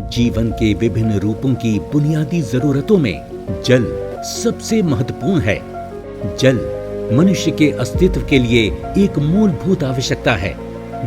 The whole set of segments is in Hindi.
जीवन के विभिन्न रूपों की बुनियादी जरूरतों में जल सबसे महत्वपूर्ण है। जल मनुष्य के अस्तित्व के लिए एक मूलभूत आवश्यकता है।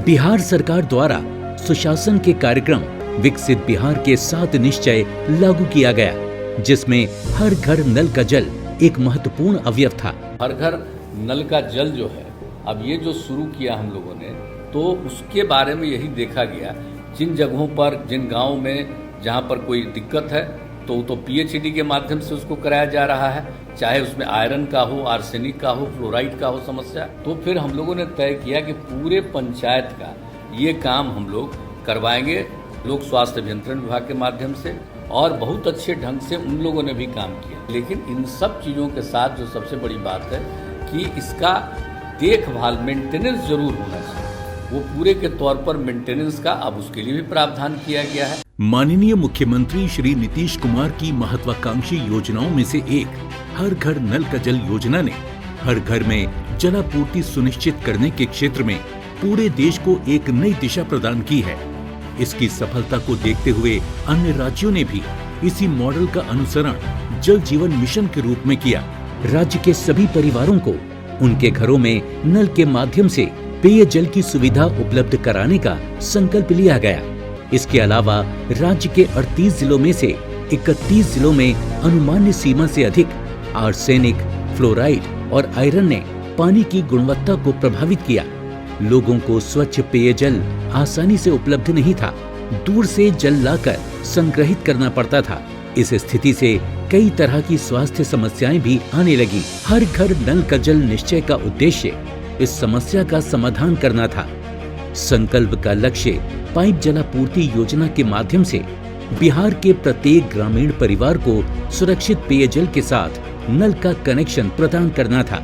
बिहार सरकार द्वारा सुशासन के कार्यक्रम विकसित बिहार के 7 निश्चय लागू किया गया, जिसमें हर घर नल का जल एक महत्वपूर्ण अवयव था। हर घर नल का जल जो है, अब ये जो शुरू किया हम लोगों ने, तो उसके बारे में यही देखा गया, जिन जगहों पर, जिन गाँव में जहाँ पर कोई दिक्कत है तो पीएचईडी के माध्यम से उसको कराया जा रहा है, चाहे उसमें आयरन का हो, आर्सेनिक का हो, फ्लोराइड का हो समस्या। तो फिर हम लोगों ने तय किया कि पूरे पंचायत का ये काम हम लोग करवाएंगे लोक स्वास्थ्य अभियंत्रण विभाग के माध्यम से, और बहुत अच्छे ढंग से उन लोगों ने भी काम किया। लेकिन इन सब चीज़ों के साथ जो सबसे बड़ी बात है कि इसका देखभाल, मेंटेनेंस जरूर होना चाहिए। वो पूरे के तौर पर मेंटेनेंस का अब उसके लिए भी प्रावधान किया गया है। माननीय मुख्यमंत्री श्री नीतीश कुमार की महत्वाकांक्षी योजनाओं में से एक हर घर नल का जल योजना ने हर घर में जलापूर्ति सुनिश्चित करने के क्षेत्र में पूरे देश को एक नई दिशा प्रदान की है। इसकी सफलता को देखते हुए अन्य राज्यों ने भी इसी मॉडल का अनुसरण जल जीवन मिशन के रूप में किया। राज्य के सभी परिवारों को उनके घरों में नल के माध्यम से पेयजल की सुविधा उपलब्ध कराने का संकल्प लिया गया। इसके अलावा राज्य के 38 जिलों में से 31 जिलों में अनुमान्य सीमा से अधिक आर्सेनिक, फ्लोराइड और आयरन ने पानी की गुणवत्ता को प्रभावित किया। लोगों को स्वच्छ पेयजल आसानी से उपलब्ध नहीं था, दूर से जल लाकर संग्रहित करना पड़ता था। इस स्थिति से कई तरह की स्वास्थ्य समस्याएं भी आने लगी। हर घर नल का जल निश्चय का उद्देश्य इस समस्या का समाधान करना था। संकल्प का लक्ष्य पाइप जलापूर्ति योजना के माध्यम से बिहार के प्रत्येक ग्रामीण परिवार को सुरक्षित पेयजल के साथ नल का कनेक्शन प्रदान करना था।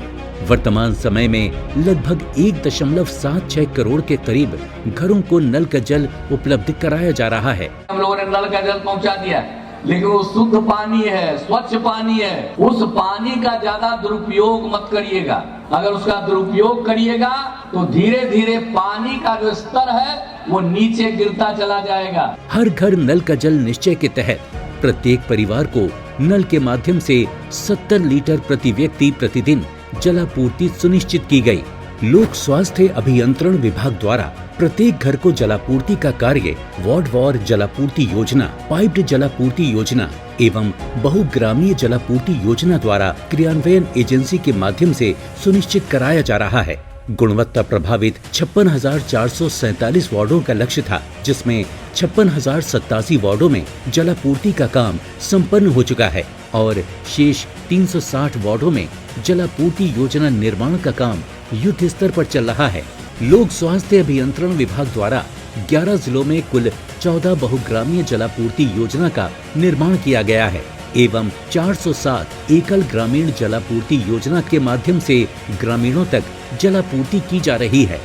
वर्तमान समय में लगभग 1.76 करोड़ के करीब घरों को नल का जल उपलब्ध कराया जा रहा है। हम लोगों ने नल का जल पहुंचा दिया, लेकिन वो शुद्ध पानी है, स्वच्छ पानी है। उस पानी का ज्यादा दुरुपयोग मत करिएगा। अगर उसका दुरुपयोग करिएगा तो धीरे धीरे पानी का जो स्तर है वो नीचे गिरता चला जाएगा। हर घर नल का जल निश्चय के तहत प्रत्येक परिवार को नल के माध्यम से 70 लीटर प्रति व्यक्ति प्रतिदिन जलापूर्ति सुनिश्चित की गई। लोक स्वास्थ्य अभियंत्रण विभाग द्वारा प्रत्येक घर को जलापूर्ति का कार्य वार्ड जलापूर्ति योजना, पाइप्ड जलापूर्ति योजना एवं बहुग्रामीय जलापूर्ति योजना द्वारा क्रियान्वयन एजेंसी के माध्यम से सुनिश्चित कराया जा रहा है। गुणवत्ता प्रभावित 56,447 वार्डों का लक्ष्य था, जिसमें 56,087 वार्डों में जलापूर्ति का काम संपन्न हो चुका है और शेष 360 वार्डों में जलापूर्ति योजना निर्माण का काम युद्ध स्तर पर चल रहा है। लोक स्वास्थ्य अभियंत्रण विभाग द्वारा 11 जिलों में कुल 14 बहुग्रामीय जलापूर्ति योजना का निर्माण किया गया है एवं 407 एकल ग्रामीण जलापूर्ति योजना के माध्यम से ग्रामीणों तक जलापूर्ति की जा रही है।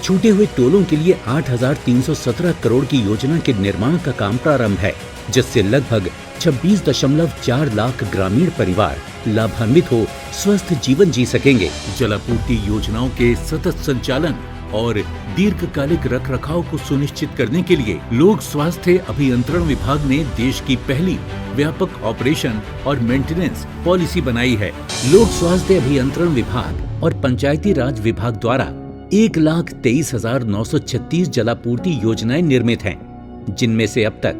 छूटे हुए टोलों के लिए 8,317 करोड़ की योजना के निर्माण का काम प्रारंभ है, जिससे लगभग 26.4 लाख ग्रामीण परिवार लाभान्वित हो स्वस्थ जीवन जी सकेंगे। जलापूर्ति योजनाओं के सतत संचालन और दीर्घकालिक रखरखाव को सुनिश्चित करने के लिए लोक स्वास्थ्य अभियंत्रण विभाग ने देश की पहली व्यापक ऑपरेशन और मेंटेनेंस पॉलिसी बनाई है। लोक स्वास्थ्य अभियंत्रण विभाग और पंचायती राज विभाग द्वारा 1,23,936 जलापूर्ति योजनाएं निर्मित हैं, जिनमें से अब तक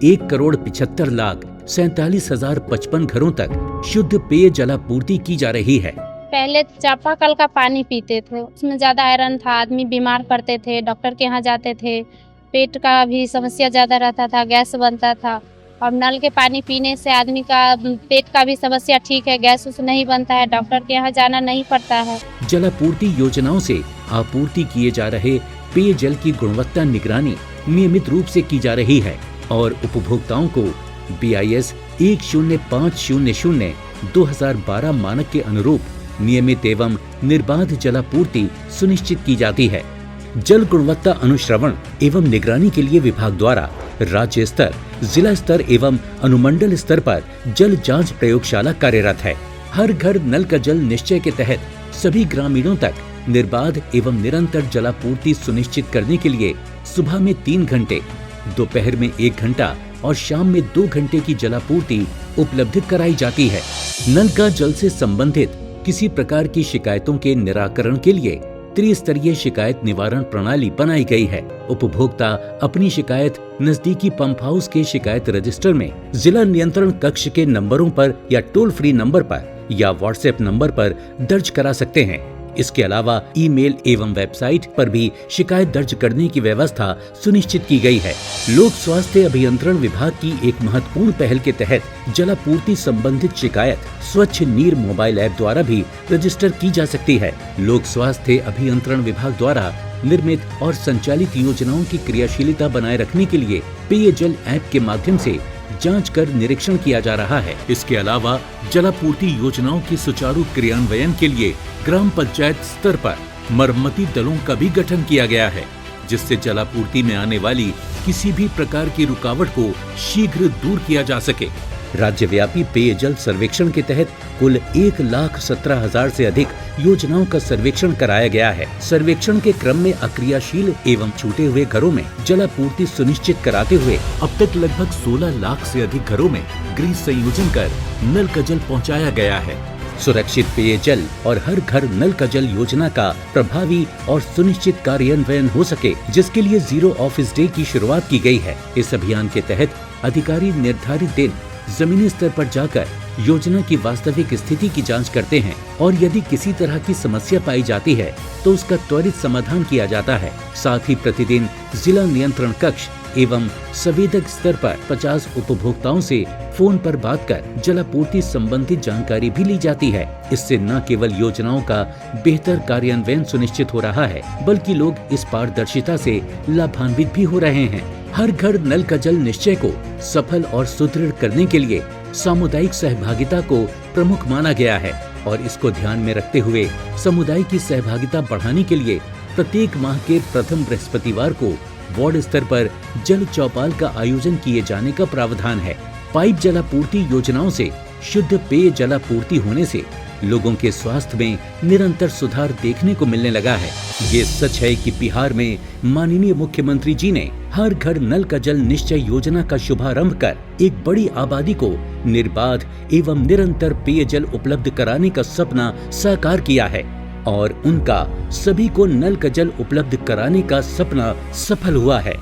1,75,47,055 घरों तक शुद्ध पेय जलापूर्ति की जा रही है। पहले चापाकल का पानी पीते थे, उसमें ज्यादा आयरन था, आदमी बीमार पड़ते थे, डॉक्टर के यहाँ जाते थे, पेट का भी समस्या ज्यादा रहता था, गैस बनता था। और नल के पानी पीने से आदमी का पेट का भी समस्या ठीक है, गैस उस नहीं बनता है, डॉक्टर के यहाँ जाना नहीं पड़ता है। जलापूर्ति योजनाओं से आपूर्ति किए जा रहे पेयजल की गुणवत्ता निगरानी नियमित रूप से की जा रही है और उपभोक्ताओं को BIS 10500/2012 मानक के अनुरूप नियमित एवं निर्बाध जलापूर्ति सुनिश्चित की जाती है। जल गुणवत्ता अनुश्रवण एवं निगरानी के लिए विभाग द्वारा राज्य स्तर, जिला स्तर एवं अनुमंडल स्तर पर जल जांच प्रयोगशाला कार्यरत है। हर घर नल का जल निश्चय के तहत सभी ग्रामीणों तक निर्बाध एवं निरंतर जलापूर्ति सुनिश्चित करने के लिए सुबह में 3 घंटे, दोपहर में 1 घंटा और शाम में 2 घंटे की जलापूर्ति उपलब्ध कराई जाती है। नल का जल से संबंधित किसी प्रकार की शिकायतों के निराकरण के लिए त्रिस्तरीय शिकायत निवारण प्रणाली बनाई गई है। उपभोक्ता अपनी शिकायत नजदीकी पंप हाउस के शिकायत रजिस्टर में जिला नियंत्रण कक्ष के नंबरों पर या टोल फ्री नंबर पर या व्हाट्सएप नंबर पर दर्ज करा सकते हैं। इसके अलावा ईमेल एवं वेबसाइट पर भी शिकायत दर्ज करने की व्यवस्था सुनिश्चित की गई है। लोक स्वास्थ्य अभियंत्रण विभाग की एक महत्वपूर्ण पहल के तहत जलापूर्ति संबंधित शिकायत स्वच्छ नीर मोबाइल ऐप द्वारा भी रजिस्टर की जा सकती है। लोक स्वास्थ्य अभियंत्रण विभाग द्वारा निर्मित और संचालित योजनाओं की क्रियाशीलता बनाए रखने के लिए पेयजल ऐप के माध्यम से जांच कर निरीक्षण किया जा रहा है। इसके अलावा जलापूर्ति योजनाओं की सुचारू क्रियान्वयन के लिए ग्राम पंचायत स्तर पर मरम्मती दलों का भी गठन किया गया है, जिससे जलापूर्ति में आने वाली किसी भी प्रकार की रुकावट को शीघ्र दूर किया जा सके। राज्यव्यापी पेयजल सर्वेक्षण के तहत कुल 1,17,000 से अधिक योजनाओं का सर्वेक्षण कराया गया है। सर्वेक्षण के क्रम में अक्रियाशील एवं छूटे हुए घरों में जलापूर्ति सुनिश्चित कराते हुए अब तक लगभग 16 लाख से अधिक घरों में गृह संयोजन कर नल का जल पहुँचाया गया है। सुरक्षित पेयजल और हर घर नल का जल योजना का प्रभावी और सुनिश्चित कार्यान्वयन हो सके, जिसके लिए 0 ऑफिस डे की शुरुआत की गई है। इस अभियान के तहत अधिकारी निर्धारित दिन जमीनी स्तर पर जाकर योजना की वास्तविक स्थिति की जांच करते हैं और यदि किसी तरह की समस्या पाई जाती है तो उसका त्वरित समाधान किया जाता है। साथ ही प्रतिदिन जिला नियंत्रण कक्ष एवं संवेदक स्तर पर 50 उपभोक्ताओं से फोन पर बात कर जलापूर्ति संबंधित जानकारी भी ली जाती है। इससे न केवल योजनाओं का बेहतर कार्यान्वयन सुनिश्चित हो रहा है, बल्कि लोग इस पारदर्शिता से लाभान्वित भी हो रहे हैं। हर घर नल का जल निश्चय को सफल और सुदृढ़ करने के लिए सामुदायिक सहभागिता को प्रमुख माना गया है और इसको ध्यान में रखते हुए समुदाय की सहभागिता बढ़ाने के लिए प्रत्येक माह के प्रथम बृहस्पतिवार को वार्ड स्तर पर जल चौपाल का आयोजन किए जाने का प्रावधान है। पाइप जलापूर्ति योजनाओं से शुद्ध पेय जलापूर्ति होने से लोगों के स्वास्थ्य में निरंतर सुधार देखने को मिलने लगा है। ये सच है कि बिहार में माननीय मुख्यमंत्री जी ने हर घर नल का जल निश्चय योजना का शुभारंभ कर एक बड़ी आबादी को निर्बाध एवं निरंतर पेयजल उपलब्ध कराने का सपना साकार किया है और उनका सभी को नल का जल उपलब्ध कराने का सपना सफल हुआ है।